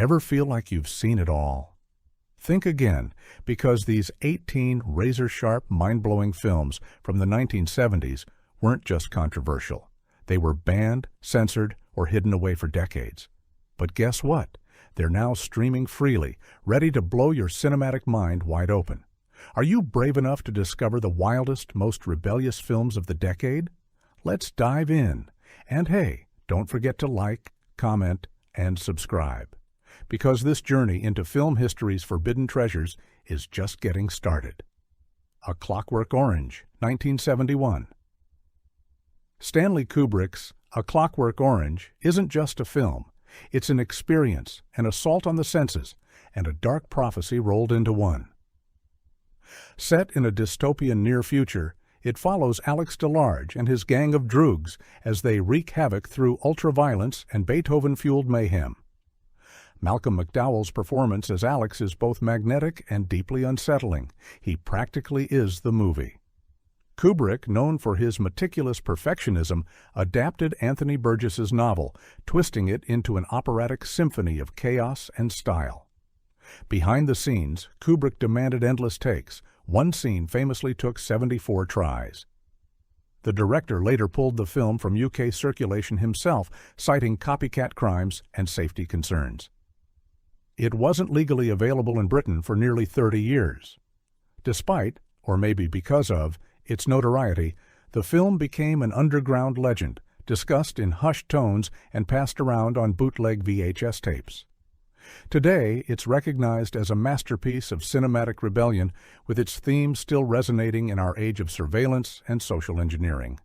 Ever feel like you've seen it all? Think again, because these 18 razor-sharp, mind-blowing films from the 1970s weren't just controversial. They were banned, censored, or hidden away for decades. But guess what? They're now streaming freely, ready to blow your cinematic mind wide open. Are you brave enough to discover the wildest, most rebellious films of the decade? Let's dive in. And hey, don't forget to like, comment, and subscribe, because this journey into film history's forbidden treasures is just getting started. A Clockwork Orange, 1971. Stanley Kubrick's A Clockwork Orange isn't just a film. It's an experience, an assault on the senses, and a dark prophecy rolled into one. Set in a dystopian near future, it follows Alex DeLarge and his gang of droogs as they wreak havoc through ultraviolence and Beethoven-fueled mayhem. Malcolm McDowell's performance as Alex is both magnetic and deeply unsettling. He practically is the movie. Kubrick, known for his meticulous perfectionism, adapted Anthony Burgess's novel, twisting it into an operatic symphony of chaos and style. Behind the scenes, Kubrick demanded endless takes. One scene famously took 74 tries. The director later pulled the film from UK circulation himself, citing copycat crimes and safety concerns. It wasn't legally available in Britain for nearly 30 years. Despite, or maybe because of, its notoriety, the film became an underground legend, discussed in hushed tones and passed around on bootleg VHS tapes. Today, it's recognized as a masterpiece of cinematic rebellion, with its theme still resonating in our age of surveillance and social engineering.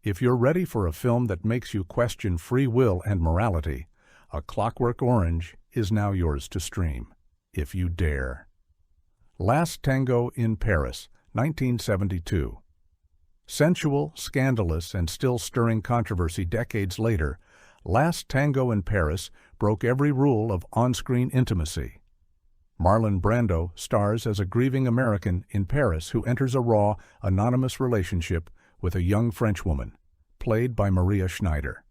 If you're ready for a film that makes you question free will and morality, A Clockwork Orange is now yours to stream, if you dare. Last Tango in Paris, 1972. Sensual, scandalous, and still stirring controversy decades later, Last Tango in Paris broke every rule of on-screen intimacy. Marlon Brando stars as a grieving American in Paris who enters a raw, anonymous relationship with a young Frenchwoman, played by Maria Schneider.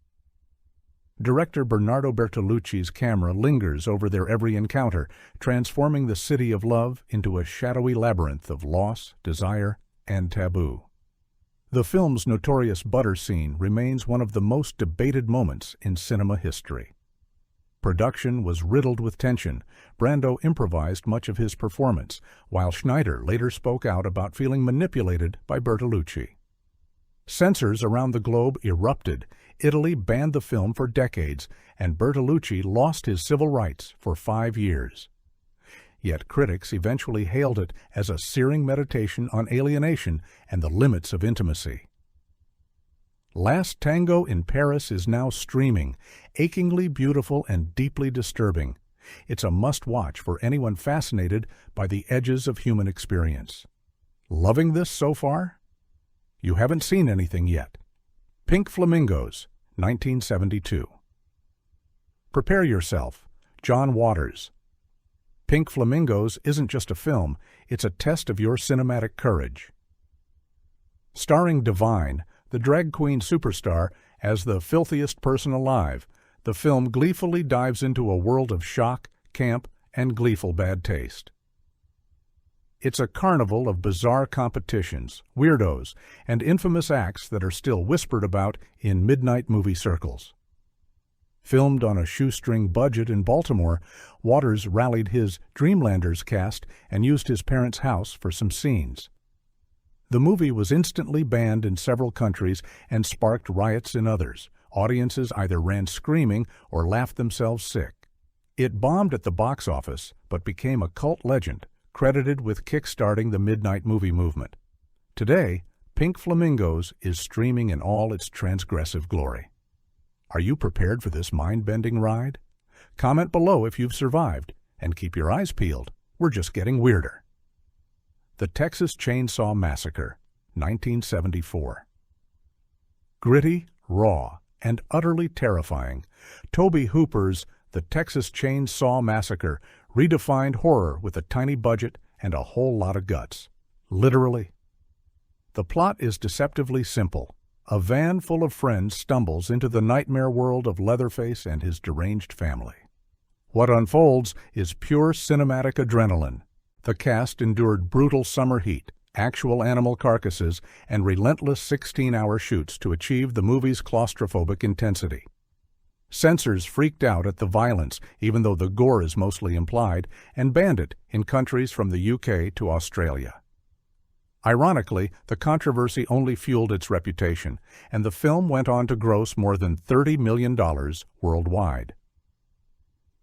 Director Bernardo Bertolucci's camera lingers over their every encounter, transforming the city of love into a shadowy labyrinth of loss, desire, and taboo. The film's notorious butter scene remains one of the most debated moments in cinema history. Production was riddled with tension. Brando improvised much of his performance, while Schneider later spoke out about feeling manipulated by Bertolucci. Censors around the globe erupted. Italy banned the film for decades, and Bertolucci lost his civil rights for 5 years. Yet critics eventually hailed it as a searing meditation on alienation and the limits of intimacy. Last Tango in Paris is now streaming, achingly beautiful and deeply disturbing. It's a must-watch for anyone fascinated by the edges of human experience. Loving this so far? You haven't seen anything yet. Pink Flamingos, 1972. Prepare yourself. John Waters. Pink Flamingos isn't just a film, it's a test of your cinematic courage. Starring Divine, the drag queen superstar, as the filthiest person alive, the film gleefully dives into a world of shock, camp, and gleeful bad taste. It's a carnival of bizarre competitions, weirdos, and infamous acts that are still whispered about in midnight movie circles. Filmed on a shoestring budget in Baltimore, Waters rallied his Dreamlanders cast and used his parents' house for some scenes. The movie was instantly banned in several countries and sparked riots in others. Audiences either ran screaming or laughed themselves sick. It bombed at the box office, but became a cult legend, credited with kickstarting the midnight movie movement. Today, Pink Flamingos is streaming in all its transgressive glory. Are you prepared for this mind-bending ride? Comment below if you've survived, and keep your eyes peeled. We're just getting weirder. The Texas Chainsaw Massacre, 1974. Gritty, raw, and utterly terrifying, Tobe Hooper's The Texas Chainsaw Massacre redefined horror with a tiny budget and a whole lot of guts. Literally. The plot is deceptively simple. A van full of friends stumbles into the nightmare world of Leatherface and his deranged family. What unfolds is pure cinematic adrenaline. The cast endured brutal summer heat, actual animal carcasses, and relentless 16-hour shoots to achieve the movie's claustrophobic intensity. Censors freaked out at the violence, even though the gore is mostly implied, and banned it in countries from the UK to Australia. Ironically, the controversy only fueled its reputation, and the film went on to gross more than $30 million worldwide.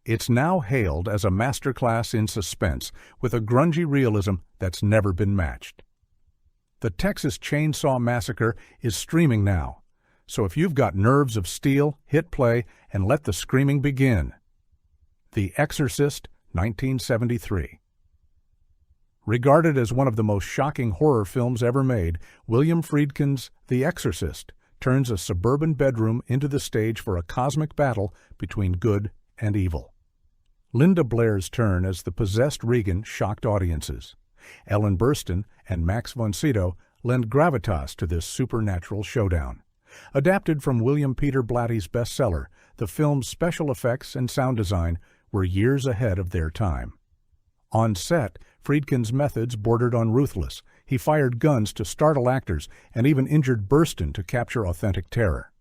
It's now hailed as a masterclass in suspense, with a grungy realism that's never been matched. The Texas Chainsaw Massacre is streaming now, so if you've got nerves of steel, hit play and let the screaming begin. The Exorcist, 1973. Regarded as one of the most shocking horror films ever made, William Friedkin's The Exorcist turns a suburban bedroom into the stage for a cosmic battle between good and evil. Linda Blair's turn as the possessed Regan shocked audiences. Ellen Burstyn and Max von Sydow lend gravitas to this supernatural showdown. Adapted from William Peter Blatty's bestseller, the film's special effects and sound design were years ahead of their time. On set, Friedkin's methods bordered on ruthless. He fired guns to startle actors and even injured Burstyn to capture authentic terror.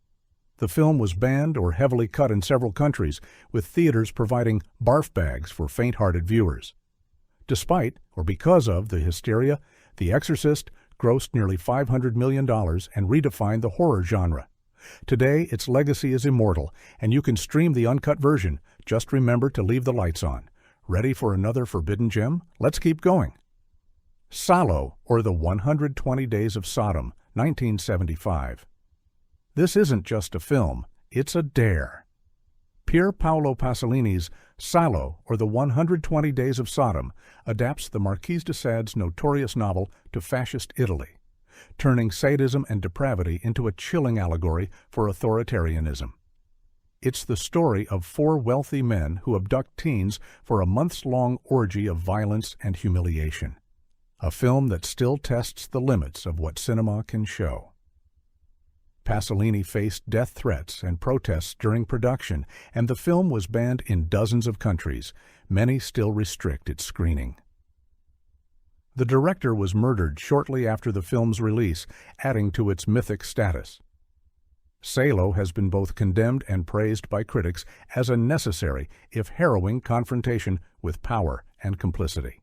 The film was banned or heavily cut in several countries, with theaters providing barf bags for faint-hearted viewers. Despite, or because of, the hysteria, The Exorcist grossed nearly $500 million and redefined the horror genre. Today, its legacy is immortal, and you can stream the uncut version. Just remember to leave the lights on. Ready for another forbidden gem? Let's keep going. Salò, or the 120 Days of Sodom, 1975. This isn't just a film, it's a dare. Pier Paolo Pasolini's Salò, or the 120 Days of Sodom, adapts the Marquis de Sade's notorious novel to fascist Italy, turning sadism and depravity into a chilling allegory for authoritarianism. It's the story of 4 wealthy men who abduct teens for a months-long orgy of violence and humiliation. A film that still tests the limits of what cinema can show. Pasolini faced death threats and protests during production, and the film was banned in dozens of countries. Many still restrict its screening. The director was murdered shortly after the film's release, adding to its mythic status. Salò has been both condemned and praised by critics as a necessary, if harrowing, confrontation with power and complicity.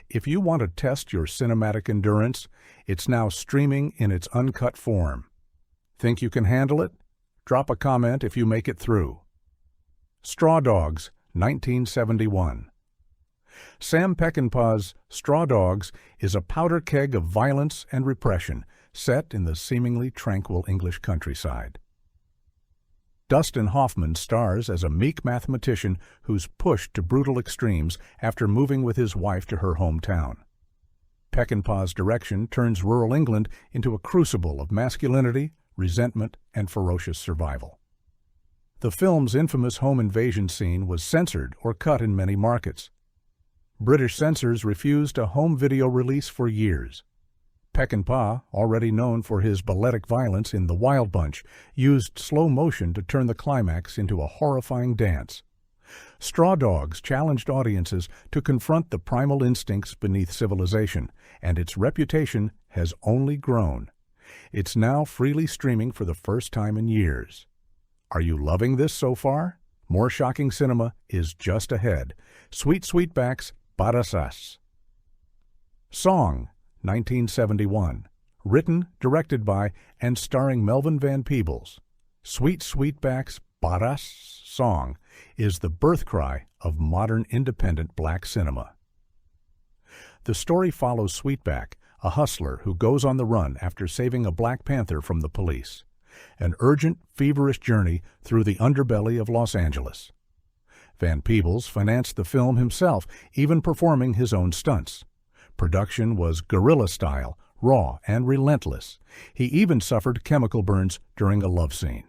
If you want to test your cinematic endurance, it's now streaming in its uncut form. Think you can handle it? Drop a comment if you make it through. Straw Dogs, 1971. Sam Peckinpah's Straw Dogs is a powder keg of violence and repression, set in the seemingly tranquil English countryside. Dustin Hoffman stars as a meek mathematician who's pushed to brutal extremes after moving with his wife to her hometown. Peckinpah's direction turns rural England into a crucible of masculinity, resentment, and ferocious survival. The film's infamous home invasion scene was censored or cut in many markets. British censors refused a home video release for years. Peckinpah, already known for his balletic violence in The Wild Bunch, used slow motion to turn the climax into a horrifying dance. Straw Dogs challenged audiences to confront the primal instincts beneath civilization, and its reputation has only grown. It's now freely streaming for the first time in years. Are you loving this so far? More shocking cinema is just ahead. Sweet Sweetback's Barasas. Song, 1971. Written, directed by, and starring Melvin Van Peebles. Sweet Sweetback's Barras song is the birth cry of modern independent black cinema. The story follows Sweetback, a hustler who goes on the run after saving a Black Panther from the police. An urgent, feverish journey through the underbelly of Los Angeles. Van Peebles financed the film himself, even performing his own stunts. Production was guerrilla style, raw, and relentless. He even suffered chemical burns during a love scene.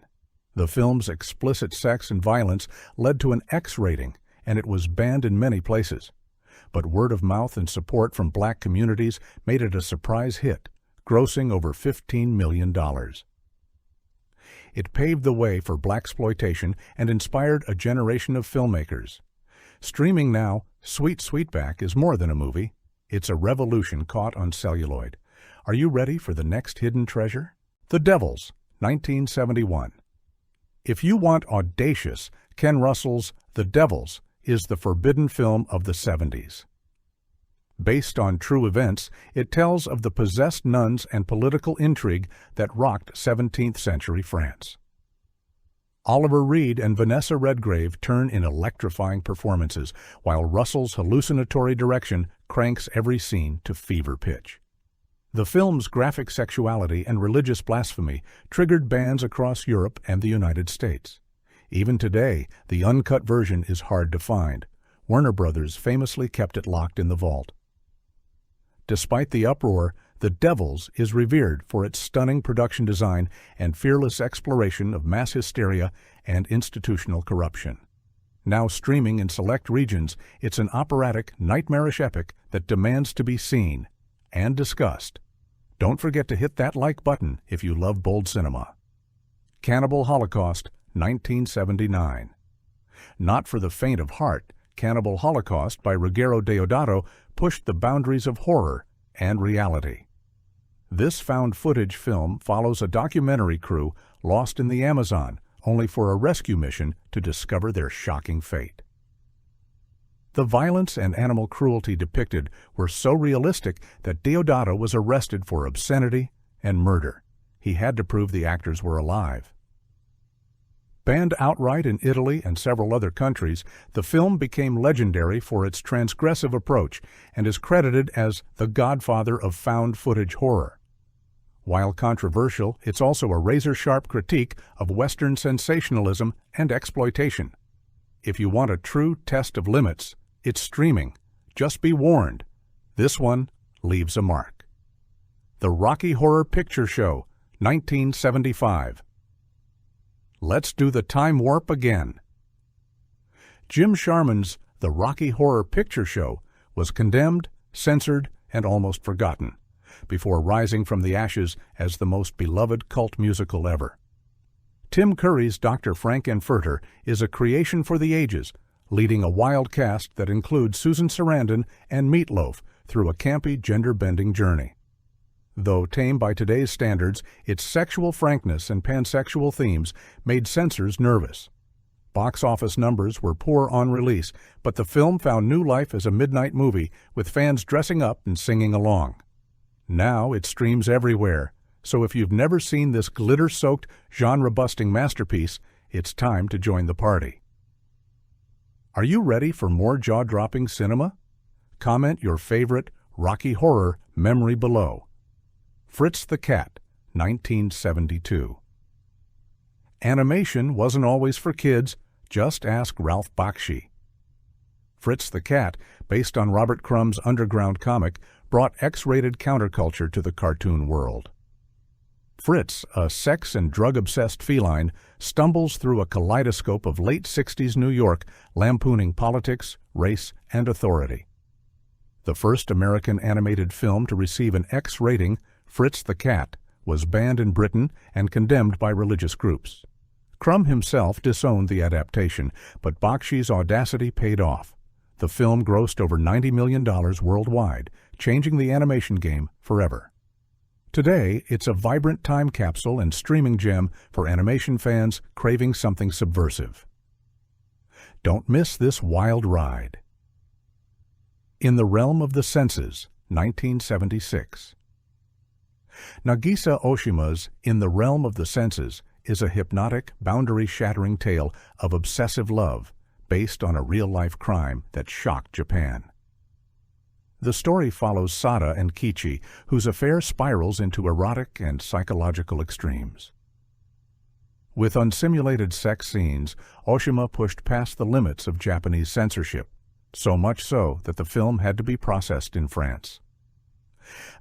The film's explicit sex and violence led to an X rating, and it was banned in many places. But word of mouth and support from black communities made it a surprise hit, grossing over $15 million. It paved the way for blaxploitation and inspired a generation of filmmakers. Streaming now, Sweet Sweetback is more than a movie. It's a revolution caught on celluloid. Are you ready for the next hidden treasure? The Devils, 1971. If you want audacious, Ken Russell's The Devils is the forbidden film of the 70s. Based on true events, it tells of the possessed nuns and political intrigue that rocked 17th century France. Oliver Reed and Vanessa Redgrave turn in electrifying performances, while Russell's hallucinatory direction cranks every scene to fever pitch. The film's graphic sexuality and religious blasphemy triggered bans across Europe and the United States. Even today, the uncut version is hard to find. Warner Brothers famously kept it locked in the vault. Despite the uproar, The Devils is revered for its stunning production design and fearless exploration of mass hysteria and institutional corruption. Now streaming in select regions, it's an operatic, nightmarish epic that demands to be seen and discussed. Don't forget to hit that like button if you love bold cinema. Cannibal Holocaust, 1979. Not for the faint of heart, Cannibal Holocaust by Ruggero Deodato pushed the boundaries of horror and reality. This found footage film follows a documentary crew lost in the Amazon, only for a rescue mission to discover their shocking fate. The violence and animal cruelty depicted were so realistic that Deodato was arrested for obscenity and murder. He had to prove the actors were alive. Banned outright in Italy and several other countries, the film became legendary for its transgressive approach and is credited as the godfather of found footage horror. While controversial, it's also a razor-sharp critique of Western sensationalism and exploitation. If you want a true test of limits, it's streaming. Just be warned, this one leaves a mark. The Rocky Horror Picture Show, 1975. Let's do the time warp again. Jim Sharman's The Rocky Horror Picture Show was condemned, censored, and almost forgotten, before rising from the ashes as the most beloved cult musical ever. Tim Curry's Dr. Frank-N-Furter is a creation for the ages, leading a wild cast that includes Susan Sarandon and Meat Loaf through a campy, gender-bending journey. Though tame by today's standards, its sexual frankness and pansexual themes made censors nervous. Box office numbers were poor on release, but the film found new life as a midnight movie, with fans dressing up and singing along. Now it streams everywhere, so if you've never seen this glitter-soaked, genre-busting masterpiece, it's time to join the party. Are you ready for more jaw-dropping cinema? Comment your favorite Rocky Horror memory below. Fritz the Cat, 1972. Animation wasn't always for kids, just ask Ralph Bakshi. Fritz the Cat, based on Robert Crumb's underground comic, brought X-rated counterculture to the cartoon world. Fritz, a sex and drug-obsessed feline, stumbles through a kaleidoscope of late 60s New York, lampooning politics, race, and authority. The first American animated film to receive an X rating, Fritz the Cat, was banned in Britain and condemned by religious groups. Crumb himself disowned the adaptation, but Bakshi's audacity paid off. The film grossed over $90 million worldwide, changing the animation game forever. Today, it's a vibrant time capsule and streaming gem for animation fans craving something subversive. Don't miss this wild ride. In the Realm of the Senses, 1976. Nagisa Oshima's In the Realm of the Senses is a hypnotic, boundary-shattering tale of obsessive love based on a real-life crime that shocked Japan. The story follows Sada and Kichi, whose affair spirals into erotic and psychological extremes. With unsimulated sex scenes, Oshima pushed past the limits of Japanese censorship, so much so that the film had to be processed in France.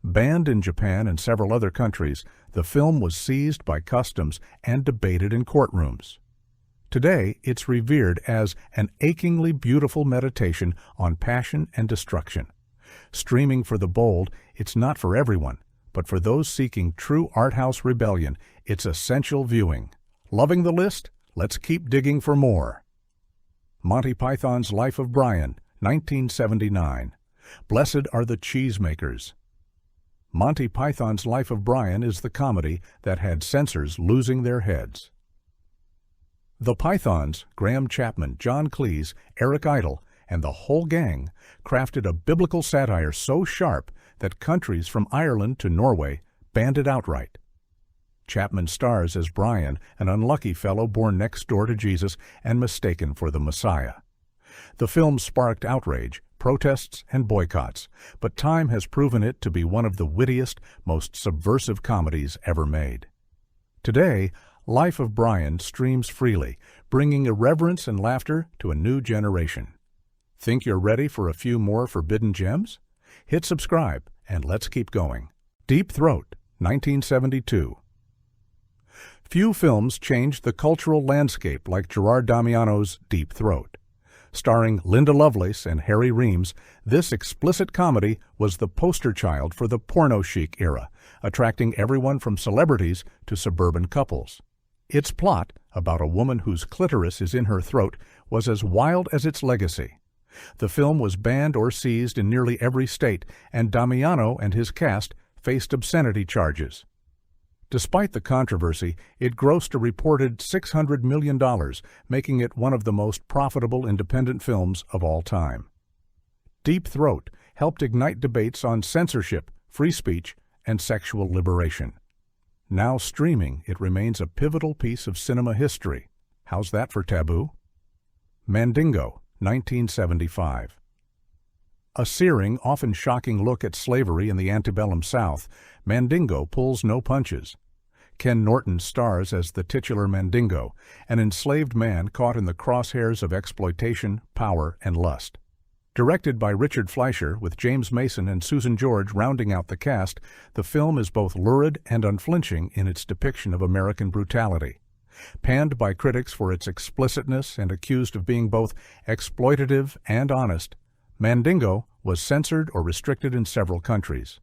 Banned in Japan and several other countries, the film was seized by customs and debated in courtrooms. Today, it's revered as an achingly beautiful meditation on passion and destruction. Streaming for the bold, it's not for everyone, but for those seeking true art house rebellion, it's essential viewing. Loving the list? Let's keep digging for more. Monty Python's Life of Brian, 1979. Blessed are the Cheesemakers. Monty Python's Life of Brian is the comedy that had censors losing their heads. The Pythons, Graham Chapman, John Cleese, Eric Idle, and the whole gang crafted a biblical satire so sharp that countries from Ireland to Norway banned it outright. Chapman stars as Brian, an unlucky fellow born next door to Jesus and mistaken for the Messiah. The film sparked outrage, protests, and boycotts, but time has proven it to be one of the wittiest, most subversive comedies ever made. Today, Life of Brian streams freely, bringing irreverence and laughter to a new generation. Think you're ready for a few more forbidden gems? Hit subscribe, and let's keep going. Deep Throat, 1972. Few films changed the cultural landscape like Gerard Damiano's Deep Throat. Starring Linda Lovelace and Harry Reams, this explicit comedy was the poster child for the porno chic era, attracting everyone from celebrities to suburban couples. Its plot, about a woman whose clitoris is in her throat, was as wild as its legacy. The film was banned or seized in nearly every state, and Damiano and his cast faced obscenity charges. Despite the controversy, it grossed a reported $600 million, making it one of the most profitable independent films of all time. Deep Throat helped ignite debates on censorship, free speech, and sexual liberation. Now streaming, it remains a pivotal piece of cinema history. How's that for taboo? Mandingo, 1975. A searing, often shocking look at slavery in the antebellum South, Mandingo pulls no punches. Ken Norton stars as the titular Mandingo, an enslaved man caught in the crosshairs of exploitation, power, and lust. Directed by Richard Fleischer, with James Mason and Susan George rounding out the cast, the film is both lurid and unflinching in its depiction of American brutality. Panned by critics for its explicitness and accused of being both exploitative and honest, Mandingo was censored or restricted in several countries.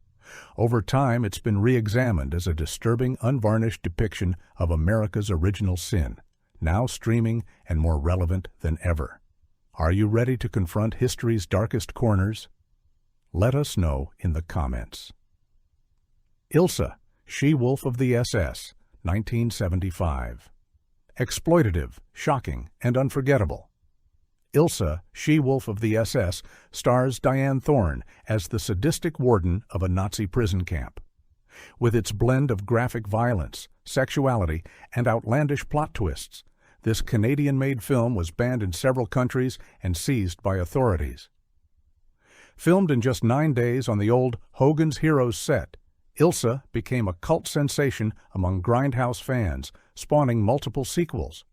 Over time, it's been re-examined as a disturbing, unvarnished depiction of America's original sin, now streaming and more relevant than ever. Are you ready to confront history's darkest corners? Let us know in the comments. Ilsa, She-Wolf of the SS, 1975. Exploitative, shocking, and unforgettable. Ilsa, She-Wolf of the SS, stars Diane Thorne as the sadistic warden of a Nazi prison camp. With its blend of graphic violence, sexuality, and outlandish plot twists, this Canadian-made film was banned in several countries and seized by authorities. Filmed in just 9 days on the old Hogan's Heroes set, Ilsa became a cult sensation among Grindhouse fans, spawning multiple sequels.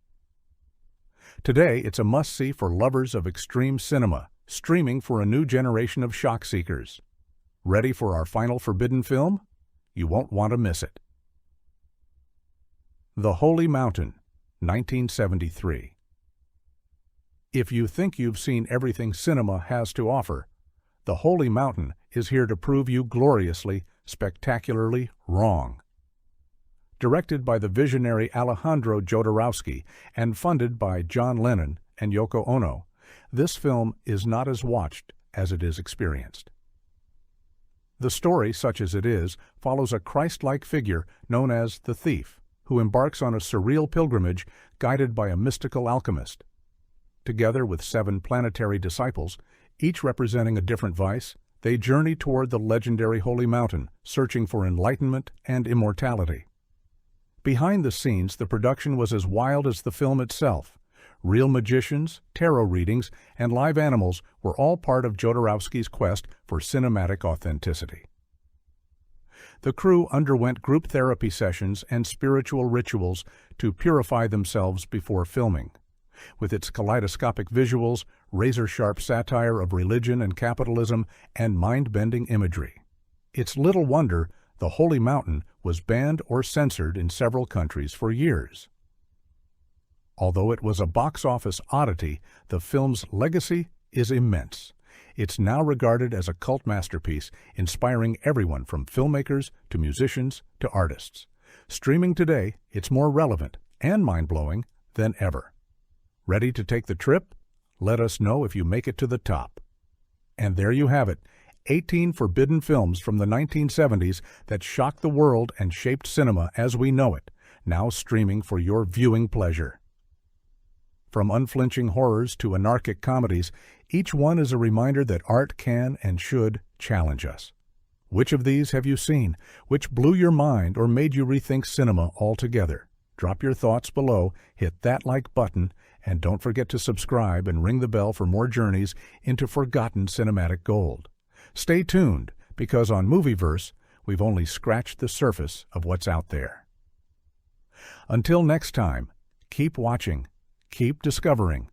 Today, it's a must-see for lovers of extreme cinema, streaming for a new generation of shock seekers. Ready for our final forbidden film? You won't want to miss it. The Holy Mountain, 1973. If you think you've seen everything cinema has to offer, The Holy Mountain is here to prove you gloriously, spectacularly wrong. Directed by the visionary Alejandro Jodorowsky and funded by John Lennon and Yoko Ono, this film is not as watched as it is experienced. The story, such as it is, follows a Christ-like figure known as the Thief, who embarks on a surreal pilgrimage guided by a mystical alchemist. Together with 7 planetary disciples, each representing a different vice, they journey toward the legendary Holy Mountain, searching for enlightenment and immortality. Behind the scenes, the production was as wild as the film itself. Real magicians, tarot readings, and live animals were all part of Jodorowsky's quest for cinematic authenticity. The crew underwent group therapy sessions and spiritual rituals to purify themselves before filming. With its kaleidoscopic visuals, razor-sharp satire of religion and capitalism, and mind-bending imagery, it's little wonder The Holy Mountain was banned or censored in several countries for years. Although it was a box office oddity, the film's legacy is immense. It's now regarded as a cult masterpiece, inspiring everyone from filmmakers to musicians to artists. Streaming today, it's more relevant, and mind-blowing than ever. Ready to take the trip? Let us know if you make it to the top. And there you have it, 18 forbidden films from the 1970s that shocked the world and shaped cinema as we know it, now streaming for your viewing pleasure. From unflinching horrors to anarchic comedies, each one is a reminder that art can and should challenge us. Which of these have you seen? Which blew your mind or made you rethink cinema altogether? Drop your thoughts below, hit that like button, and don't forget to subscribe and ring the bell for more journeys into forgotten cinematic gold. Stay tuned, because on Movieverse, we've only scratched the surface of what's out there. Until next time, keep watching, keep discovering,